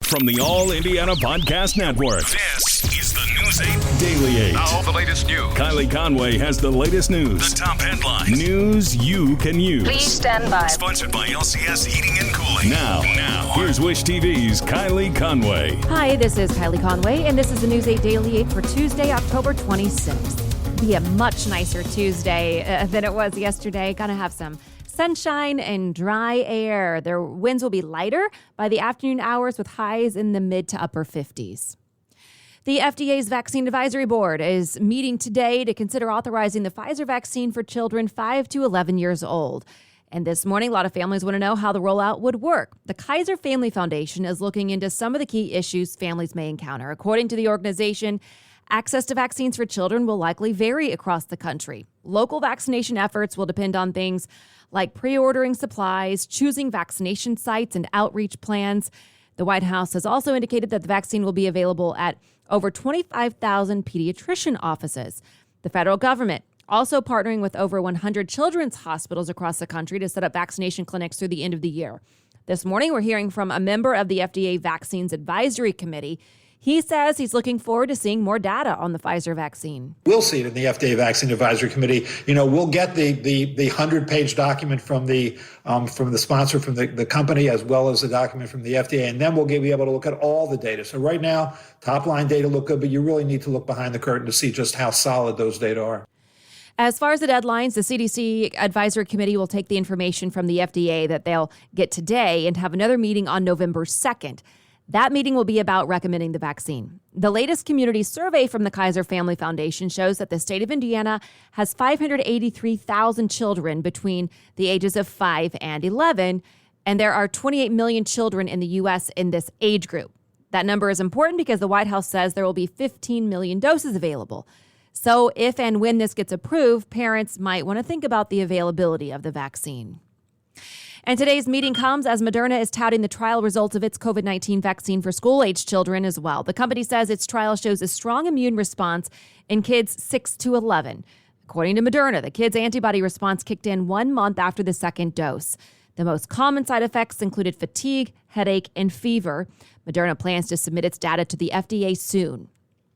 From the All Indiana Podcast Network, this is the News 8 Daily 8. Now, the latest news. Kylie Conway has the latest news. The top headlines. News you can use. Please stand by. Sponsored by LCS Heating and Cooling. Now, here's Wish TV's Kylie Conway. Hi, this is Kylie Conway, and this is the News 8 Daily 8 for Tuesday, October 26th. Be a much nicer Tuesday than it was yesterday. Gonna have some sunshine and dry air. Their winds will be lighter by the afternoon hours with highs in the mid to upper 50s. The FDA's Vaccine Advisory Board is meeting today to consider authorizing the Pfizer vaccine for children 5 to 11 years old. And this morning, a lot of families want to know how the rollout would work. The Kaiser Family Foundation is looking into some of the key issues families may encounter. According to the organization, access to vaccines for children will likely vary across the country. Local vaccination efforts will depend on things like pre-ordering supplies, choosing vaccination sites, and outreach plans. The White House has also indicated that the vaccine will be available at over 25,000 pediatrician offices. The federal government also partnering with over 100 children's hospitals across the country to set up vaccination clinics through the end of the year. This morning, we're hearing from a member of the FDA Vaccines Advisory Committee. He says he's looking forward to seeing more data on the Pfizer vaccine. We'll see it in the FDA Vaccine Advisory Committee. We'll get the 100-page document from the sponsor, from the company, as well as the document from the FDA, and then we'll be able to look at all the data. So right now, top-line data look good, but you really need to look behind the curtain to see just how solid those data are. As far as the deadlines, the CDC Advisory Committee will take the information from the FDA that they'll get today and have another meeting on November 2nd. That meeting will be about recommending the vaccine. The latest community survey from the Kaiser Family Foundation shows that the state of Indiana has 583,000 children between the ages of 5 and 11, and there are 28 million children in the U.S. in this age group. That number is important because the White House says there will be 15 million doses available. So if and when this gets approved, parents might want to think about the availability of the vaccine. And today's meeting comes as Moderna is touting the trial results of its COVID-19 vaccine for school-age children as well. The company says its trial shows a strong immune response in kids 6 to 11. According to Moderna, the kids' antibody response kicked in 1 month after the second dose. The most common side effects included fatigue, headache, and fever. Moderna plans to submit its data to the FDA soon.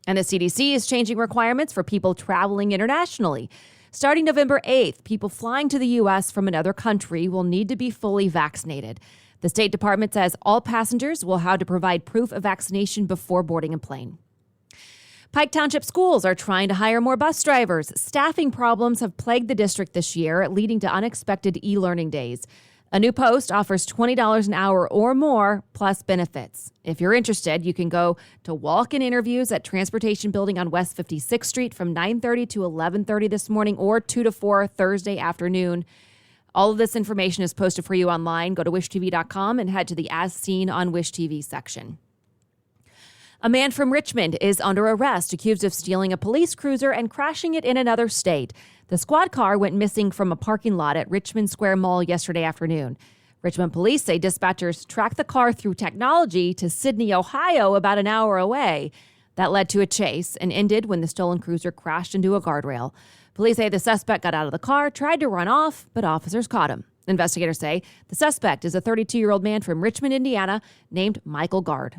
And the CDC is changing requirements for people traveling internationally. Starting November 8th, people flying to the U.S. from another country will need to be fully vaccinated. The State Department says all passengers will have to provide proof of vaccination before boarding a plane. Pike Township schools are trying to hire more bus drivers. Staffing problems have plagued the district this year, leading to unexpected e-learning days. A new post offers $20 an hour or more, plus benefits. If you're interested, you can go to walk-in interviews at Transportation Building on West 56th Street from 9:30 to 11:30 this morning or 2 to 4 Thursday afternoon. All of this information is posted for you online. Go to wishtv.com and head to the As Seen on Wish TV section. A man from Richmond is under arrest, accused of stealing a police cruiser and crashing it in another state. The squad car went missing from a parking lot at Richmond Square Mall yesterday afternoon. Richmond police say dispatchers tracked the car through technology to Sydney, Ohio, about an hour away. That led to a chase and ended when the stolen cruiser crashed into a guardrail. Police say the suspect got out of the car, tried to run off, but officers caught him. Investigators say the suspect is a 32-year-old man from Richmond, Indiana, named Michael Gard.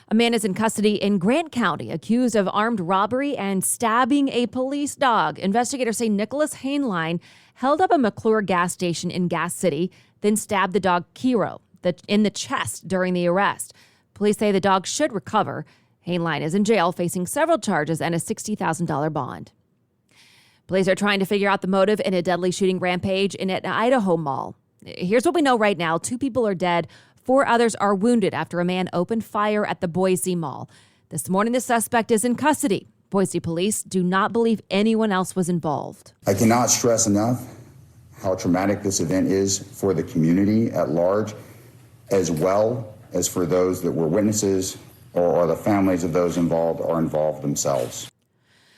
A man is in custody in Grant County, accused of armed robbery and stabbing a police dog. Investigators say Nicholas Hainline held up a McClure gas station in Gas City, then stabbed the dog Kiro in the chest during the arrest. Police say the dog should recover. Hainline is in jail facing several charges and a $60,000 bond. Police are trying to figure out the motive in a deadly shooting rampage in an Idaho mall. Here's what we know right now. 2 people are dead. 4 others are wounded after a man opened fire at the Boise Mall. This morning, the suspect is in custody. Boise police do not believe anyone else was involved. I cannot stress enough how traumatic this event is for the community at large, as well as for those that were witnesses or the families of those involved are involved themselves.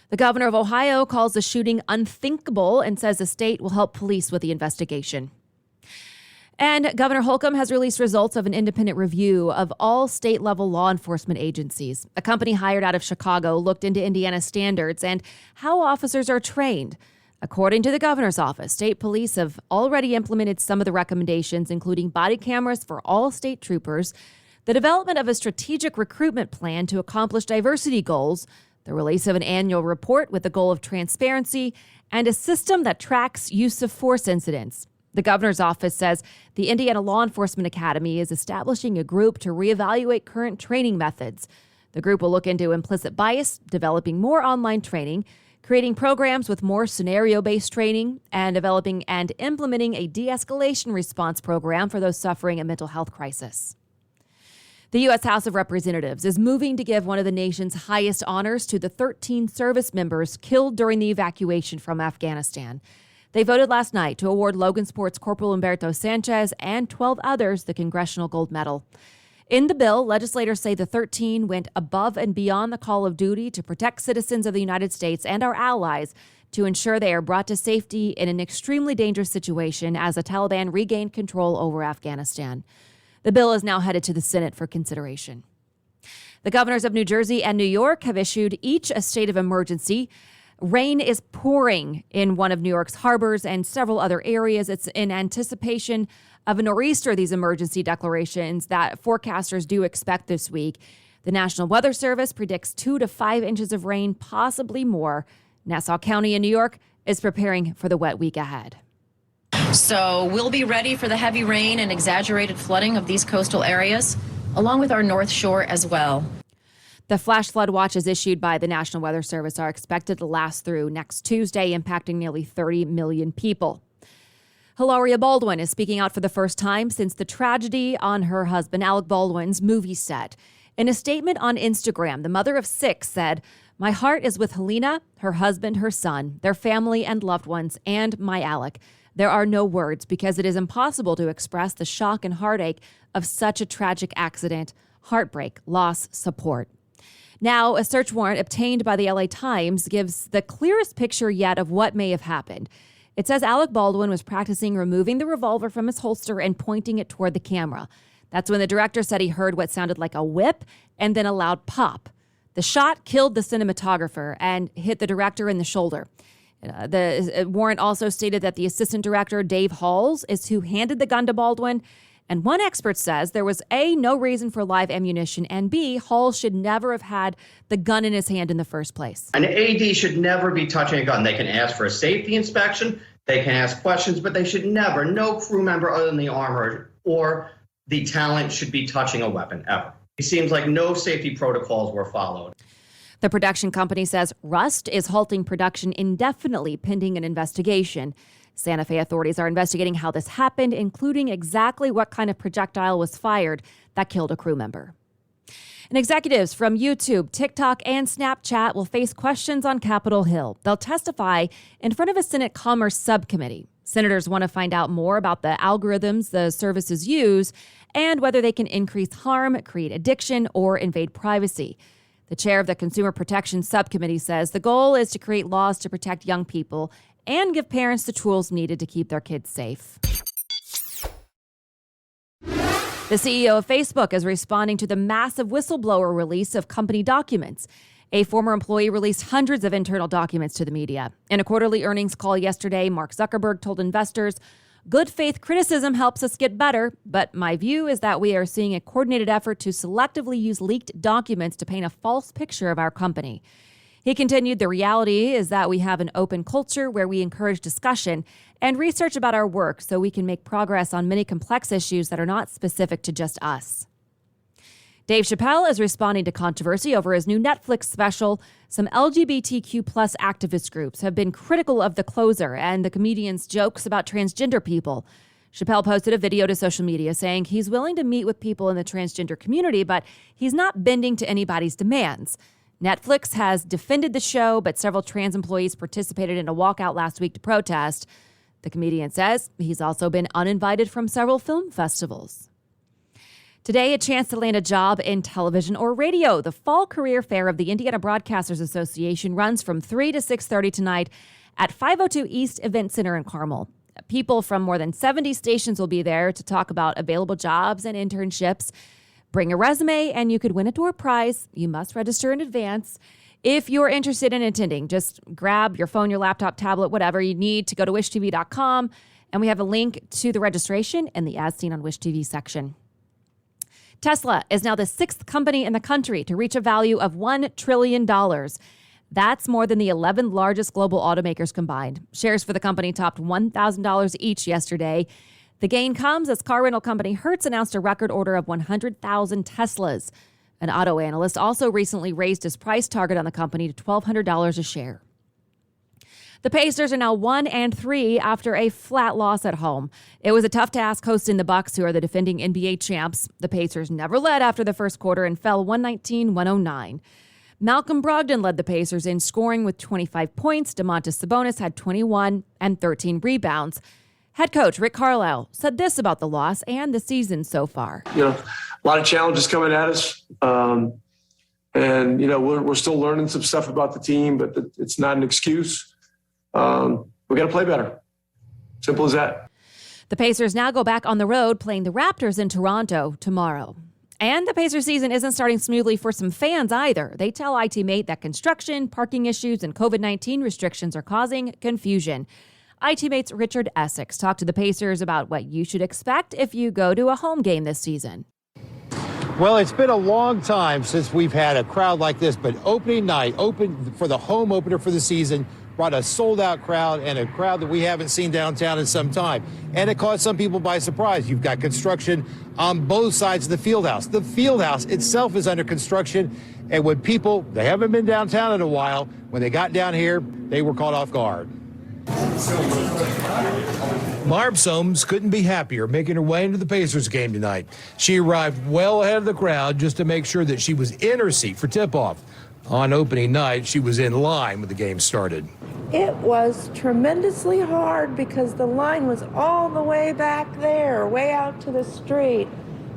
The governor of Ohio calls the shooting unthinkable and says the state will help police with the investigation. And Governor Holcomb has released results of an independent review of all state-level law enforcement agencies. A company hired out of Chicago looked into Indiana's standards and how officers are trained. According to the governor's office, state police have already implemented some of the recommendations, including body cameras for all state troopers. the development of a strategic recruitment plan to accomplish diversity goals, the release of an annual report with the goal of transparency, and a system that tracks use of force incidents. The governor's office says the Indiana Law Enforcement Academy is establishing a group to reevaluate current training methods. The group will look into implicit bias, developing more online training, creating programs with more scenario-based training, and developing and implementing a de-escalation response program for those suffering a mental health crisis. The U.S. House of Representatives is moving to give one of the nation's highest honors to the 13 service members killed during the evacuation from Afghanistan. They voted last night to award Logansport's Corporal Humberto Sanchez and 12 others the Congressional Gold Medal. In the bill, legislators say the 13 went above and beyond the call of duty to protect citizens of the United States and our allies to ensure they are brought to safety in an extremely dangerous situation as the Taliban regained control over Afghanistan. The bill is now headed to the Senate for consideration. The governors of New Jersey and New York have issued each a state of emergency. Rain is pouring in one of New York's harbors and several other areas. It's in anticipation of a nor'easter, these emergency declarations that forecasters do expect this week. The National Weather Service predicts 2 to 5 inches of rain, possibly more. Nassau County in New York is preparing for the wet week ahead. So we'll be ready for the heavy rain and exaggerated flooding of these coastal areas, along with our North Shore as well. The flash flood watches issued by the National Weather Service are expected to last through next Tuesday, impacting nearly 30 million people. Hilaria Baldwin is speaking out for the first time since the tragedy on her husband, Alec Baldwin's movie set. In a statement on Instagram, the mother of 6 said, "My heart is with Helena, her husband, her son, their family and loved ones, and my Alec. There are no words because it is impossible to express the shock and heartache of such a tragic accident, heartbreak, loss, support." Now, a search warrant obtained by the LA Times gives the clearest picture yet of what may have happened. It says Alec Baldwin was practicing removing the revolver from his holster and pointing it toward the camera. That's when the director said he heard what sounded like a whip and then a loud pop. The shot killed the cinematographer and hit the director in the shoulder. The warrant also stated that the assistant director, Dave Halls, is who handed the gun to Baldwin. And one expert says there was A, no reason for live ammunition, and B, Halls should never have had the gun in his hand in the first place. An AD should never be touching a gun. They can ask for a safety inspection, they can ask questions, but they should never, no crew member other than the armor or the talent should be touching a weapon, ever. It seems like no safety protocols were followed. The production company says Rust is halting production indefinitely pending an investigation. Santa Fe authorities are investigating how this happened, including exactly what kind of projectile was fired that killed a crew member. And executives from YouTube, TikTok, and Snapchat will face questions on Capitol Hill. They'll testify in front of a Senate Commerce Subcommittee. Senators want to find out more about the algorithms the services use and whether they can increase harm, create addiction, or invade privacy. The chair of the Consumer Protection Subcommittee says the goal is to create laws to protect young people and give parents the tools needed to keep their kids safe. The CEO of Facebook is responding to the massive whistleblower release of company documents. A former employee released hundreds of internal documents to the media. In a quarterly earnings call yesterday, Mark Zuckerberg told investors, "Good faith criticism helps us get better, but my view is that we are seeing a coordinated effort to selectively use leaked documents to paint a false picture of our company." He continued, "The reality is that we have an open culture where we encourage discussion and research about our work so we can make progress on many complex issues that are not specific to just us." Dave Chappelle is responding to controversy over his new Netflix special. Some LGBTQ plus activist groups have been critical of The Closer and the comedian's jokes about transgender people. Chappelle posted a video to social media saying he's willing to meet with people in the transgender community, but he's not bending to anybody's demands. Netflix has defended the show, but several trans employees participated in a walkout last week to protest. The comedian says he's also been uninvited from several film festivals. Today, a chance to land a job in television or radio. The Fall Career Fair of the Indiana Broadcasters Association runs from 3 to 6:30 tonight at 502 East Event Center in Carmel. People from more than 70 stations will be there to talk about available jobs and internships. Bring a resume and you could win a door prize. You must register in advance. If you're interested in attending, just grab your phone, your laptop, tablet, whatever you need to go to wishtv.com. And we have a link to the registration in the As Seen on Wish TV section. Tesla is now the 6th company in the country to reach a value of $1 trillion. That's more than the 11 largest global automakers combined. Shares for the company topped $1,000 each yesterday. The gain comes as car rental company Hertz announced a record order of 100,000 Teslas. An auto analyst also recently raised his price target on the company to $1,200 a share. The Pacers are now 1-3 after a flat loss at home. It was a tough task hosting the Bucks, who are the defending NBA champs. The Pacers never led after the first quarter and fell 119-109. Malcolm Brogdon led the Pacers in scoring with 25 points. Domantas Sabonis had 21 and 13 rebounds. Head coach Rick Carlisle said this about the loss and the season so far. A lot of challenges coming at us. We're still learning some stuff about the team, but it's not an excuse. We got to play better. Simple as that. The Pacers now go back on the road playing the Raptors in Toronto tomorrow. And the Pacers season isn't starting smoothly for some fans either. They tell ITMate that construction, parking issues, and COVID-19 restrictions are causing confusion. ITMate's Richard Essex talked to the Pacers about what you should expect if you go to a home game this season. Well, it's been a long time since we've had a crowd like this, but opening night, open for the home opener for the season, brought a sold-out crowd and a crowd that we haven't seen downtown in some time. And it caught some people by surprise. You've got construction on both sides of the field house. The field house itself is under construction. And when people, they haven't been downtown in a while, when they got down here, they were caught off guard. Barb Soames couldn't be happier making her way into the Pacers game tonight. She arrived well ahead of the crowd just to make sure that she was in her seat for tip-off. On opening night, she was in line when the game started. It was tremendously hard because the line was all the way back there, way out to the street,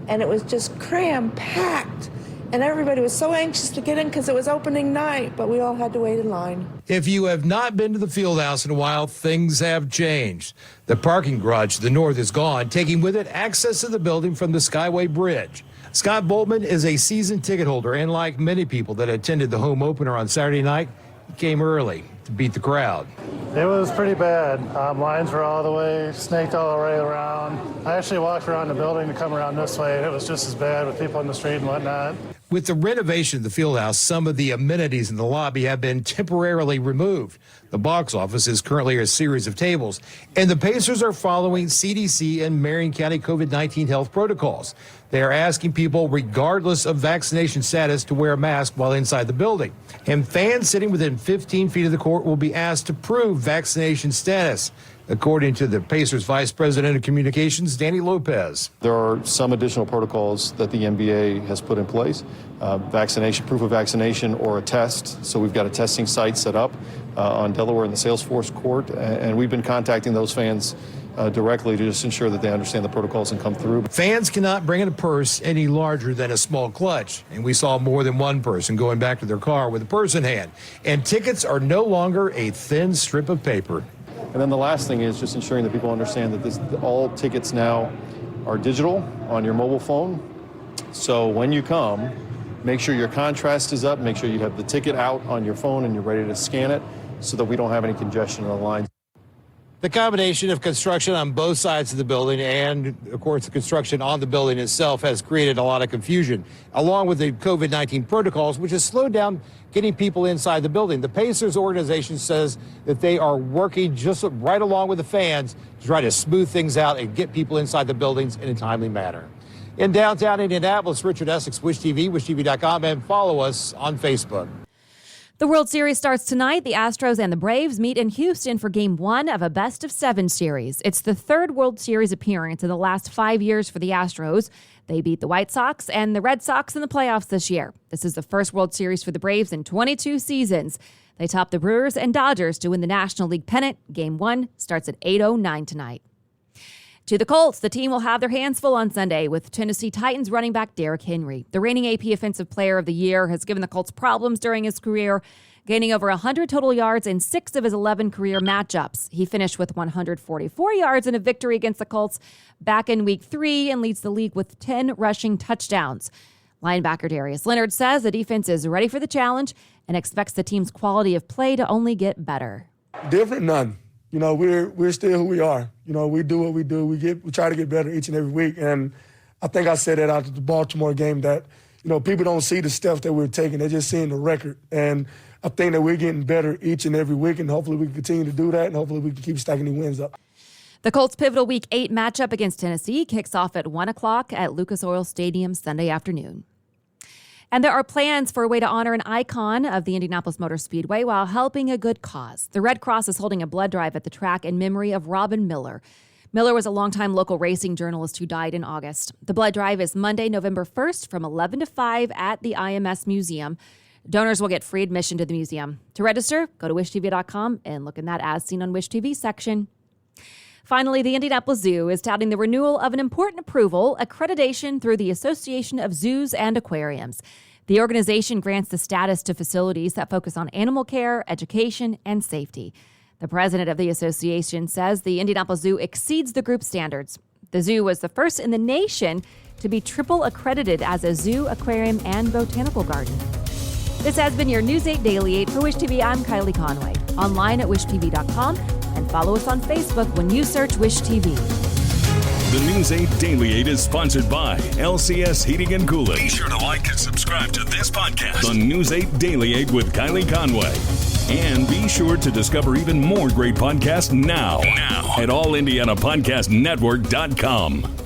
and it was just cram-packed. And everybody was so anxious to get in because it was opening night, but we all had to wait in line. If you have not been to the Fieldhouse in a while, things have changed. The parking garage to the north is gone, taking with it access to the building from the Skyway Bridge. Scott Boltman is a season ticket holder, and like many people that attended the home opener on Saturday night, he came early to beat the crowd. It was pretty bad. Lines were all the way, snaked all the way around. I actually walked around the building to come around this way, and it was just as bad with people on the street and whatnot. With the renovation of the Fieldhouse, some of the amenities in the lobby have been temporarily removed. The box office is currently a series of tables, and the Pacers are following CDC and Marion County COVID-19 health protocols. They are asking people, regardless of vaccination status, to wear a mask while inside the building. And fans sitting within 15 feet of the court will be asked to prove vaccination status, according to the Pacers Vice President of Communications, Danny Lopez. There are some additional protocols that the NBA has put in place, vaccination, proof of vaccination, or a test. So we've got a testing site set up on Delaware in the Salesforce Court, and we've been contacting those fans directly to just ensure that they understand the protocols and come through. Fans cannot bring in a purse any larger than a small clutch, and we saw more than one person going back to their car with a purse in hand. And tickets are no longer a thin strip of paper. And then the last thing is just ensuring that people understand that all tickets now are digital on your mobile phone. So when you come, make sure your contrast is up, make sure you have the ticket out on your phone and you're ready to scan it so that we don't have any congestion on the line. The combination of construction on both sides of the building and, of course, the construction on the building itself has created a lot of confusion, along with the COVID-19 protocols, which has slowed down getting people inside the building. The Pacers organization says that they are working just right along with the fans to try to smooth things out and get people inside the buildings in a timely manner. In downtown Indianapolis, Richard Essex, Wish TV, wishtv.com, and follow us on Facebook. The World Series starts tonight. The Astros and the Braves meet in Houston for Game 1 of a best-of-7 series. It's the third World Series appearance in the last 5 years for the Astros. They beat the White Sox and the Red Sox in the playoffs this year. This is the first World Series for the Braves in 22 seasons. They top the Brewers and Dodgers to win the National League pennant. Game 1 starts at 8:09 tonight. To the Colts, the team will have their hands full on Sunday with Tennessee Titans running back Derrick Henry. The reigning AP Offensive Player of the Year has given the Colts problems during his career, gaining over 100 total yards in 6 of his 11 career matchups. He finished with 144 yards in a victory against the Colts back in Week 3 and leads the league with 10 rushing touchdowns. Linebacker Darius Leonard says the defense is ready for the challenge and expects the team's quality of play to only get better. Different? None. You know, we're still who we are. You know, we do what we do. We try to get better each and every week. And I think I said that after the Baltimore game that, people don't see the steps that we're taking. They're just seeing the record. And I think that we're getting better each and every week, and hopefully we can continue to do that, and hopefully we can keep stacking the wins up. The Colts' pivotal Week 8 matchup against Tennessee kicks off at 1 o'clock at Lucas Oil Stadium Sunday afternoon. And there are plans for a way to honor an icon of the Indianapolis Motor Speedway while helping a good cause. The Red Cross is holding a blood drive at the track in memory of Robin Miller. Miller was a longtime local racing journalist who died in August. The blood drive is Monday, November 1st from 11 to 5 at the IMS Museum. Donors will get free admission to the museum. To register, go to wishtv.com and look in that As Seen on Wish TV section. Finally, the Indianapolis Zoo is touting the renewal of an important approval, accreditation through the Association of Zoos and Aquariums. The organization grants the status to facilities that focus on animal care, education, and safety. The president of the association says the Indianapolis Zoo exceeds the group standards. The zoo was the first in the nation to be triple accredited as a zoo, aquarium, and botanical garden. This has been your News 8 Daily 8 for Wish TV. I'm Kylie Conway. Online at wishtv.com and follow us on Facebook when you search Wish TV. The News 8 Daily 8 is sponsored by LCS Heating and Cooling. Be sure to like and subscribe to this podcast. The News 8 Daily 8 with Kylie Conway. And be sure to discover even more great podcasts now at allindianapodcastnetwork.com.